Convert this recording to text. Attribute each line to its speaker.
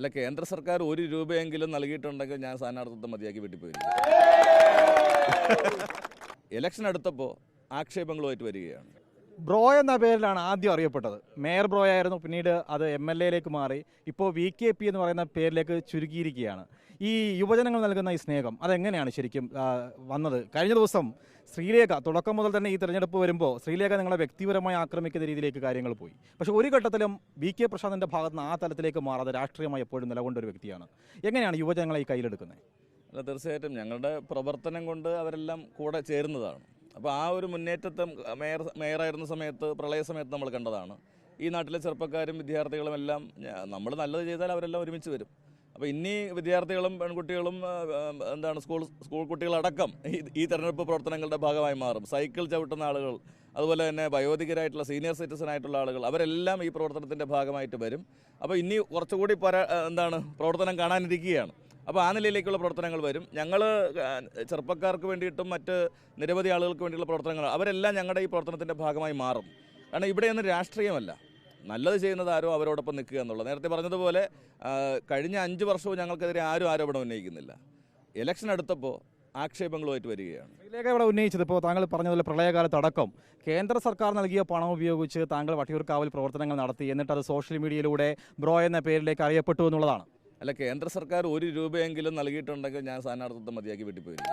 Speaker 1: അല്ല, കേന്ദ്ര സർക്കാർ 1 രൂപയെങ്കിലും നൽകിയിട്ടുണ്ടെങ്കിൽ ഞാൻ സ്ഥാനാർത്ഥിത്വം മതിയാക്കി വീട്ടിൽ പോയിരിക്കും. ഇലക്ഷൻ അടുത്തപ്പോൾ ആക്ഷേപങ്ങളുമായിട്ട് വരികയാണ്.
Speaker 2: ബ്രോ എന്ന പേരിലാണ് ആദ്യം അറിയപ്പെട്ടത്. മേയർ ബ്രോ ആയിരുന്നു, പിന്നീട് അത് MLA മാറി, ഇപ്പോൾ VKP എന്ന് പറയുന്ന പേരിലേക്ക് ചുരുക്കിയിരിക്കുകയാണ്. ഈ യുവജനങ്ങൾ നൽകുന്ന ഈ സ്നേഹം അതെങ്ങനെയാണ് ശരിക്കും വന്നത്? കഴിഞ്ഞ ദിവസം ശ്രീലേഖ തുടക്കം മുതൽ തന്നെ ഈ തിരഞ്ഞെടുപ്പ് വരുമ്പോൾ ശ്രീലേഖ നിങ്ങളെ വ്യക്തിപരമായി ആക്രമിക്കുന്ന രീതിയിലേക്ക് കാര്യങ്ങൾ പോയി. പക്ഷേ ഒരു ഘട്ടത്തിലും VK പ്രശാന്തിൻ്റെ ഭാഗത്ത് നിന്ന് ആ തലത്തിലേക്ക് മാറാതെ രാഷ്ട്രീയമായി എപ്പോഴും നിലകൊണ്ടൊരു വ്യക്തിയാണ്. എങ്ങനെയാണ് യുവജനങ്ങളെ ഈ കയ്യിലെടുക്കുന്നത്?
Speaker 1: അല്ല, തീർച്ചയായിട്ടും ഞങ്ങളുടെ പ്രവർത്തനം കൊണ്ട് അവരെല്ലാം കൂടെ ചേരുന്നതാണ്. അപ്പോൾ ആ ഒരു മുന്നേറ്റത്തെ മേയറായിരുന്ന സമയത്ത്, പ്രളയ സമയത്ത് നമ്മൾ കണ്ടതാണ്. ഈ നാട്ടിലെ ചെറുപ്പക്കാരും വിദ്യാർത്ഥികളും എല്ലാം നമ്മൾ നല്ലത് ചെയ്താൽ അവരെല്ലാം ഒരുമിച്ച് വരും. അപ്പോൾ ഇനി വിദ്യാർത്ഥികളും പെൺകുട്ടികളും സ്കൂൾ കുട്ടികളടക്കം ഈ തെരഞ്ഞെടുപ്പ് പ്രവർത്തനങ്ങളുടെ ഭാഗമായി മാറും. സൈക്കിൾ ചവിട്ടുന്ന ആളുകൾ, അതുപോലെ തന്നെ വയോധികരായിട്ടുള്ള സീനിയർ സിറ്റിസൺ ആയിട്ടുള്ള ആളുകൾ, അവരെല്ലാം ഈ പ്രവർത്തനത്തിൻ്റെ ഭാഗമായിട്ട് വരും. അപ്പോൾ ഇനി കുറച്ചുകൂടി പ്രവർത്തനം കാണാനിരിക്കുകയാണ്. അപ്പോൾ ആ നിലയിലേക്കുള്ള പ്രവർത്തനങ്ങൾ വരും. ഞങ്ങൾ ചെറുപ്പക്കാർക്ക് വേണ്ടിയിട്ടും മറ്റ് നിരവധി ആളുകൾക്ക് വേണ്ടിയുള്ള പ്രവർത്തനങ്ങൾ, അവരെല്ലാം ഞങ്ങളുടെ ഈ പ്രവർത്തനത്തിൻ്റെ ഭാഗമായി മാറും. കാരണം ഇവിടെയൊന്നും രാഷ്ട്രീയമല്ല, നല്ലത് ചെയ്യുന്നത് ആരോ അവരോടൊപ്പം നിൽക്കുക എന്നുള്ളത്. നേരത്തെ പറഞ്ഞതുപോലെ കഴിഞ്ഞ 5 വർഷവും ഞങ്ങൾക്കെതിരെ ആരും ആരോപണം ഉന്നയിക്കുന്നില്ല. ഇലക്ഷൻ അടുത്തപ്പോൾ ആക്ഷേപങ്ങളുമായിട്ട് വരികയാണ്.
Speaker 2: ശ്രീലേഖ ഇവിടെ ഉന്നയിച്ചത് ഇപ്പോൾ താങ്കൾ പറഞ്ഞതുപോലെ പ്രളയകാലത്തടക്കം കേന്ദ്ര സർക്കാർ നൽകിയ പണം ഉപയോഗിച്ച് താങ്കൾ വട്ടിയൂർക്കാവിൽ പ്രവർത്തനങ്ങൾ നടത്തി, എന്നിട്ട് അത് സോഷ്യൽ മീഡിയയിലൂടെ ബ്രോ എന്ന പേരിലേക്ക് അറിയപ്പെട്ടു എന്നുള്ളതാണ്.
Speaker 1: അല്ല, കേന്ദ്ര സർക്കാർ 1 രൂപയെങ്കിലും നൽകിയിട്ടുണ്ടെങ്കിൽ ഞാൻ സ്ഥാനാർത്ഥിത്വം മതിയാക്കി വീട്ടിൽ പോയിരിക്കും.